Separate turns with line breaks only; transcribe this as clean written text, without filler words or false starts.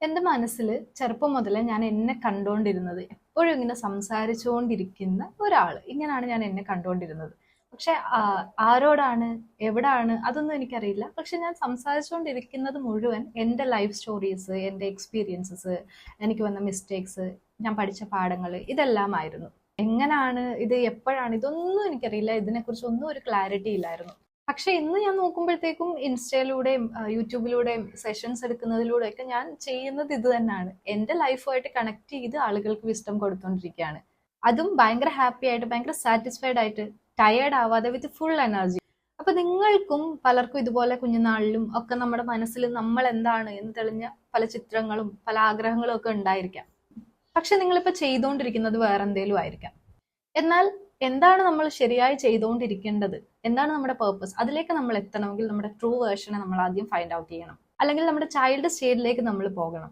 എന്റെ മനസ്സിൽ ചെറുപ്പം മുതലേ ഞാൻ എന്നെ കണ്ടുകൊണ്ടിരുന്നത് എപ്പോഴും ഇങ്ങനെ സംസാരിച്ചുകൊണ്ടിരിക്കുന്ന ഒരാള്. ഇങ്ങനെയാണ് ഞാൻ എന്നെ കണ്ടുകൊണ്ടിരുന്നത്. പക്ഷെ ആരോടാണ്, എവിടാണ് അതൊന്നും എനിക്കറിയില്ല. പക്ഷെ ഞാൻ സംസാരിച്ചുകൊണ്ടിരിക്കുന്നത് മുഴുവൻ എൻ്റെ ലൈഫ് സ്റ്റോറീസ്, എൻ്റെ എക്സ്പീരിയൻസസ്, എനിക്ക് വന്ന മിസ്റ്റേക്സ്, ഞാൻ പഠിച്ച പാഠങ്ങൾ, ഇതെല്ലാമായിരുന്നു. എങ്ങനാണ് ഇത്, എപ്പോഴാണ്, ഇതൊന്നും എനിക്കറിയില്ല. ഇതിനെക്കുറിച്ച് ഒന്നും ഒരു ക്ലാരിറ്റി ഇല്ലായിരുന്നു. പക്ഷെ ഇന്ന് ഞാൻ നോക്കുമ്പോഴത്തേക്കും ഇൻസ്റ്റയിലൂടെയും യൂട്യൂബിലൂടെയും സെഷൻസ് എടുക്കുന്നതിലൂടെയൊക്കെ ഞാൻ ചെയ്യുന്നത് ഇത് തന്നെയാണ്. എന്റെ ലൈഫുമായിട്ട് കണക്ട് ചെയ്ത് ആളുകൾക്ക് വിസ്റ്റം കൊടുത്തോണ്ടിരിക്കുകയാണ്. അതും ഭയങ്കര ഹാപ്പി ആയിട്ട്, ഭയങ്കര സാറ്റിസ്ഫൈഡ് ആയിട്ട്, ടയേർഡ് ആവാതെ, വിത്ത് ഫുൾ എനർജി. അപ്പൊ നിങ്ങൾക്കും പലർക്കും ഇതുപോലെ കുഞ്ഞുനാളിലും ഒക്കെ നമ്മുടെ മനസ്സിൽ നമ്മൾ എന്താണ് എന്ന് തെളിഞ്ഞ പല ചിത്രങ്ങളും പല ആഗ്രഹങ്ങളും ഒക്കെ ഉണ്ടായിരിക്കാം. പക്ഷെ നിങ്ങളിപ്പോ ചെയ്തുകൊണ്ടിരിക്കുന്നത് വേറെന്തേലും ആയിരിക്കാം. എന്നാൽ എന്താണ് നമ്മൾ ശരിയായി ചെയ്തുകൊണ്ടിരിക്കേണ്ടത്, എന്താണ് നമ്മുടെ പേർപ്പസ്, അതിലേക്ക് നമ്മൾ എത്തണമെങ്കിൽ നമ്മുടെ ട്രൂ വേർഷനെ നമ്മൾ ആദ്യം ഫൈൻഡ് ഔട്ട് ചെയ്യണം. അല്ലെങ്കിൽ നമ്മുടെ ചൈൽഡ് സ്റ്റേജിലേക്ക് നമ്മൾ പോകണം.